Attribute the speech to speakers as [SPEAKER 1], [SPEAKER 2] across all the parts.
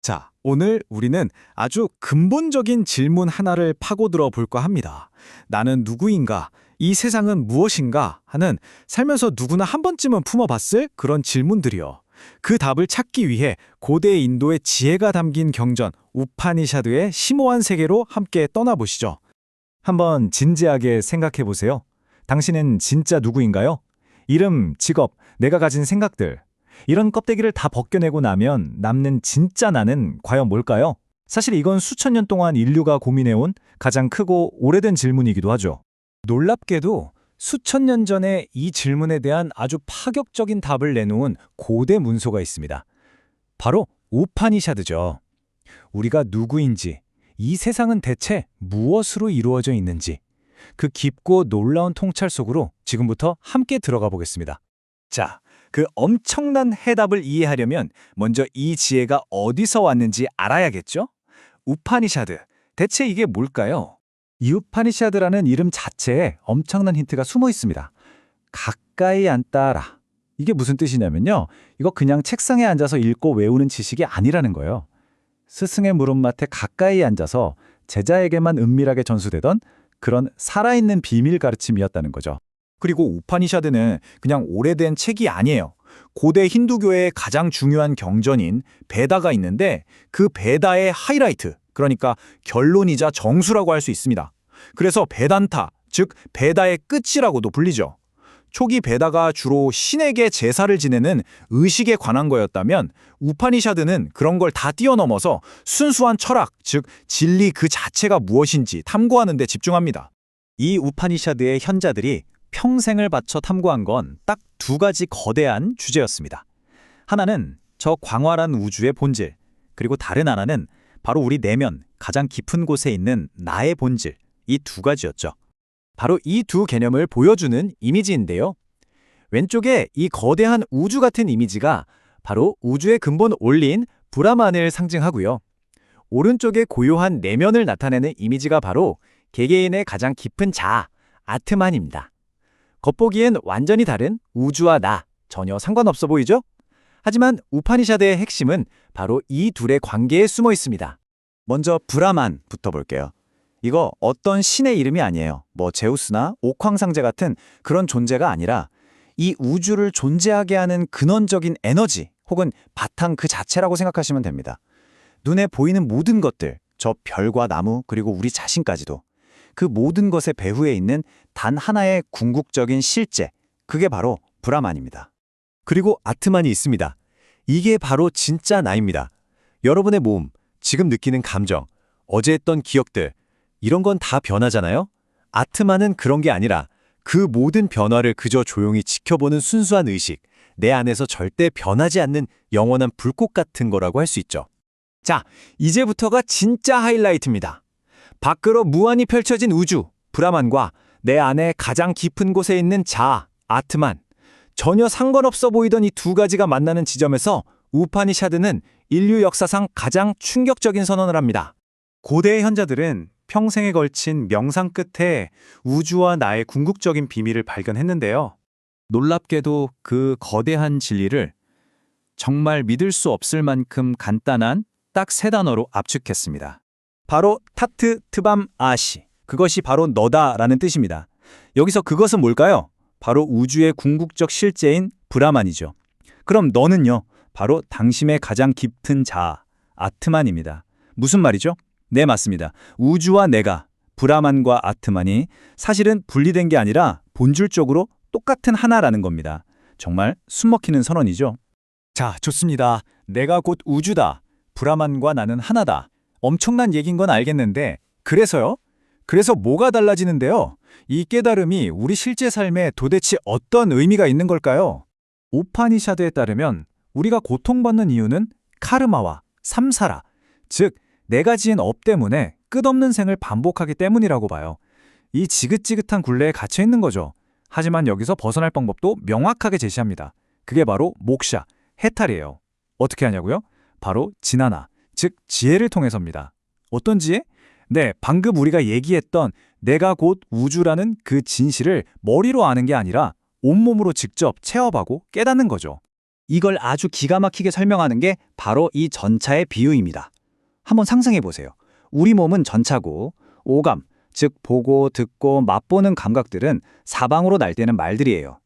[SPEAKER 1] 자, 오늘 우리는 아주 근본적인 질문 하나를 파고들어 볼까 합니다. 나는 누구인가? 이 세상은 무엇인가? 하는 살면서 누구나 한 번쯤은 품어봤을 그런 질문들이요. 그 답을 찾기 위해 고대 인도의 지혜가 담긴 경전 우파니샤드의 심오한 세계로 함께 떠나보시죠.
[SPEAKER 2] 한번 진지하게 생각해 보세요. 당신은 진짜 누구인가요? 이름, 직업, 내가 가진 생각들. 이런 껍데기를 다 벗겨내고 나면 남는 진짜 나는 과연 뭘까요? 사실 이건 수천 년 동안 인류가 고민해온 가장 크고 오래된 질문이기도 하죠.
[SPEAKER 1] 놀랍게도 수천 년 전에 이 질문에 대한 아주 파격적인 답을 내놓은 고대 문서가 있습니다. 바로 우파니샤드죠. 우리가 누구인지, 이 세상은 대체 무엇으로 이루어져 있는지, 그 깊고 놀라운 통찰 속으로 지금부터 함께 들어가 보겠습니다. 자, 그 엄청난 해답을 이해하려면 먼저 이 지혜가 어디서 왔는지 알아야겠죠? 우파니샤드, 대체 이게 뭘까요?
[SPEAKER 2] 이 우파니샤드라는 이름 자체에 엄청난 힌트가 숨어 있습니다. 가까이 앉다라. 이게 무슨 뜻이냐면요. 이거 그냥 책상에 앉아서 읽고 외우는 지식이 아니라는 거예요. 스승의 무릎맡에 가까이 앉아서 제자에게만 은밀하게 전수되던 그런 살아있는 비밀 가르침이었다는 거죠.
[SPEAKER 1] 그리고 우파니샤드는 그냥 오래된 책이 아니에요. 고대 힌두교의 가장 중요한 경전인 베다가 있는데 그 베다의 하이라이트, 그러니까 결론이자 정수라고 할 수 있습니다. 그래서 베단타, 즉 베다의 끝이라고도 불리죠. 초기 베다가 주로 신에게 제사를 지내는 의식에 관한 거였다면 우파니샤드는 그런 걸 다 뛰어넘어서 순수한 철학, 즉 진리 그 자체가 무엇인지 탐구하는 데 집중합니다.
[SPEAKER 2] 이 우파니샤드의 현자들이 평생을 바쳐 탐구한 건 딱 두 가지 거대한 주제였습니다. 하나는 저 광활한 우주의 본질, 그리고 다른 하나는 바로 우리 내면 가장 깊은 곳에 있는 나의 본질, 이 두 가지였죠. 바로 이 두 개념을 보여주는 이미지인데요. 왼쪽에 이 거대한 우주 같은 이미지가 바로 우주의 근본 원리인 브라만을 상징하고요. 오른쪽에 고요한 내면을 나타내는 이미지가 바로 개개인의 가장 깊은 자아, 아트만입니다. 겉보기엔 완전히 다른 우주와 나, 전혀 상관없어 보이죠? 하지만 우파니샤드의 핵심은 바로 이 둘의 관계에 숨어 있습니다. 먼저 브라만부터 볼게요. 이거 어떤 신의 이름이 아니에요. 뭐 제우스나 옥황상제 같은 그런 존재가 아니라 이 우주를 존재하게 하는 근원적인 에너지 혹은 바탕 그 자체라고 생각하시면 됩니다. 눈에 보이는 모든 것들, 저 별과 나무 그리고 우리 자신까지도 그 모든 것의 배후에 있는 단 하나의 궁극적인 실제, 그게 바로 브라만입니다. 그리고 아트만이 있습니다. 이게 바로 진짜 나입니다. 여러분의 몸, 지금 느끼는 감정, 어제 했던 기억들, 이런 건 다 변하잖아요? 아트만은 그런 게 아니라 그 모든 변화를 그저 조용히 지켜보는 순수한 의식, 내 안에서 절대 변하지 않는 영원한 불꽃 같은 거라고 할 수 있죠.
[SPEAKER 1] 자, 이제부터가 진짜 하이라이트입니다. 밖으로 무한히 펼쳐진 우주, 브라만과 내 안에 가장 깊은 곳에 있는 자아, 아트만. 전혀 상관없어 보이던 이 두 가지가 만나는 지점에서 우파니샤드는 인류 역사상 가장 충격적인 선언을 합니다. 고대의 현자들은 평생에 걸친 명상 끝에 우주와 나의 궁극적인 비밀을 발견했는데요. 놀랍게도 그 거대한 진리를 정말 믿을 수 없을 만큼 간단한 딱 세 단어로 압축했습니다. 바로 타트 트밤 아시. 그것이 바로 너다라는 뜻입니다. 여기서 그것은 뭘까요? 바로 우주의 궁극적 실제인 브라만이죠. 그럼 너는요? 바로 당신의 가장 깊은 자아, 아트만입니다. 무슨 말이죠? 네, 맞습니다. 우주와 내가, 브라만과 아트만이 사실은 분리된 게 아니라 본질적으로 똑같은 하나라는 겁니다. 정말 숨막히는 선언이죠. 자, 좋습니다. 내가 곧 우주다. 브라만과 나는 하나다. 엄청난 얘기인 건 알겠는데 그래서요? 그래서 뭐가 달라지는데요? 이 깨달음이 우리 실제 삶에 도대체 어떤 의미가 있는 걸까요? 우파니샤드에 따르면 우리가 고통받는 이유는 카르마와 삼사라, 즉 내가 지은 업 때문에 끝없는 생을 반복하기 때문이라고 봐요. 이 지긋지긋한 굴레에 갇혀 있는 거죠. 하지만 여기서 벗어날 방법도 명확하게 제시합니다. 그게 바로 목샤, 해탈이에요. 어떻게 하냐고요? 바로 지나나, 즉 지혜를 통해서입니다. 어떤 지혜? 네, 방금 우리가 얘기했던 내가 곧 우주라는 그 진실을 머리로 아는 게 아니라 온몸으로 직접 체험하고 깨닫는 거죠.
[SPEAKER 2] 이걸 아주 기가 막히게 설명하는 게 바로 이 전차의 비유입니다. 한번 상상해 보세요. 우리 몸은 전차고 오감, 즉 보고, 듣고, 맛보는 감각들은 사방으로 날뛰는 말들이에요.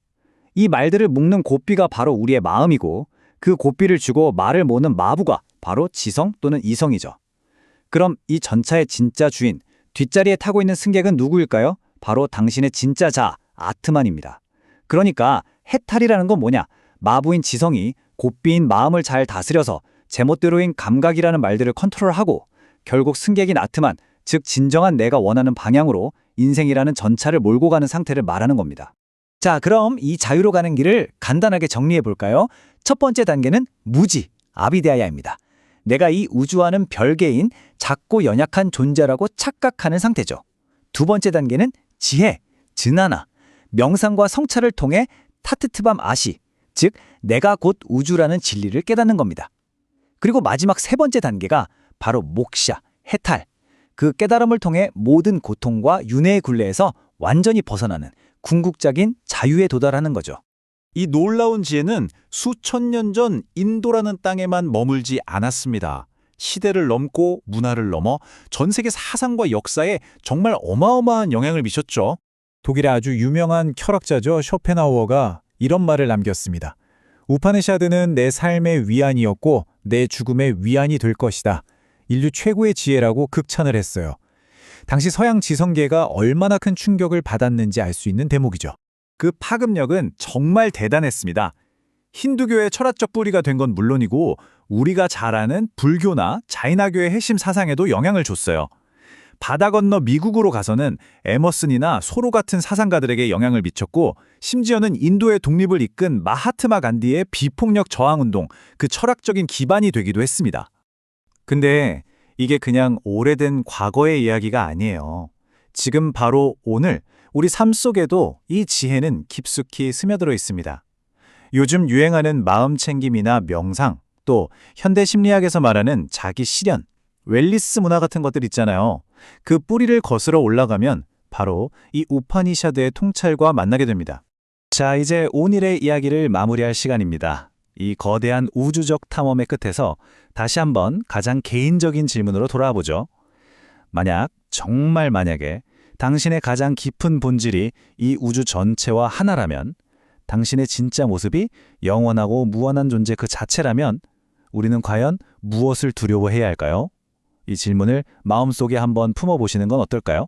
[SPEAKER 2] 이 말들을 묶는 고삐가 바로 우리의 마음이고 그 고삐를 쥐고 말을 모는 마부가 바로 지성 또는 이성이죠. 그럼 이 전차의 진짜 주인, 뒷자리에 타고 있는 승객은 누구일까요? 바로 당신의 진짜 자, 아트만입니다. 그러니까 해탈이라는 건 뭐냐? 마부인 지성이 고삐인 마음을 잘 다스려서 제멋대로인 감각이라는 말들을 컨트롤하고 결국 승객인 아트만, 즉 진정한 내가 원하는 방향으로 인생이라는 전차를 몰고 가는 상태를 말하는 겁니다. 자, 그럼 이 자유로 가는 길을 간단하게 정리해 볼까요? 첫 번째 단계는 무지, 아비데아야입니다. 내가 이 우주와는 별개인 작고 연약한 존재라고 착각하는 상태죠. 두 번째 단계는 지혜, 즈나나, 명상과 성찰을 통해 타트트밤 아시, 즉 내가 곧 우주라는 진리를 깨닫는 겁니다. 그리고 마지막 세 번째 단계가 바로 목샤, 해탈. 그 깨달음을 통해 모든 고통과 윤회의 굴레에서 완전히 벗어나는 궁극적인 자유에 도달하는 거죠.
[SPEAKER 1] 이 놀라운 지혜는 수천 년 전 인도라는 땅에만 머물지 않았습니다. 시대를 넘고 문화를 넘어 전 세계 사상과 역사에 정말 어마어마한 영향을 미쳤죠.
[SPEAKER 3] 독일의 아주 유명한 철학자죠. 쇼펜하우어가 이런 말을 남겼습니다. 우파네샤드는 내 삶의 위안이었고 내 죽음의 위안이 될 것이다. 인류 최고의 지혜라고 극찬을 했어요. 당시 서양 지성계가 얼마나 큰 충격을 받았는지 알 수 있는 대목이죠.
[SPEAKER 1] 그 파급력은 정말 대단했습니다. 힌두교의 철학적 뿌리가 된 건 물론이고 우리가 잘 아는 불교나 자이나교의 핵심 사상에도 영향을 줬어요. 바다 건너 미국으로 가서는 에머슨이나 소로 같은 사상가들에게 영향을 미쳤고 심지어는 인도의 독립을 이끈 마하트마 간디의 비폭력 저항운동, 그 철학적인 기반이 되기도 했습니다. 근데 이게 그냥 오래된 과거의 이야기가 아니에요. 지금 바로 오늘 우리 삶 속에도 이 지혜는 깊숙이 스며들어 있습니다. 요즘 유행하는 마음 챙김이나 명상, 또 현대 심리학에서 말하는 자기 실현, 웰니스 문화 같은 것들 있잖아요. 그 뿌리를 거슬러 올라가면 바로 이 우파니샤드의 통찰과 만나게 됩니다. 자, 이제 오늘의 이야기를 마무리할 시간입니다. 이 거대한 우주적 탐험의 끝에서 다시 한번 가장 개인적인 질문으로 돌아와 보죠. 정말 만약에 당신의 가장 깊은 본질이 이 우주 전체와 하나라면, 당신의 진짜 모습이 영원하고 무한한 존재 그 자체라면 우리는 과연 무엇을 두려워해야 할까요? 이 질문을 마음속에 한번 품어보시는 건 어떨까요?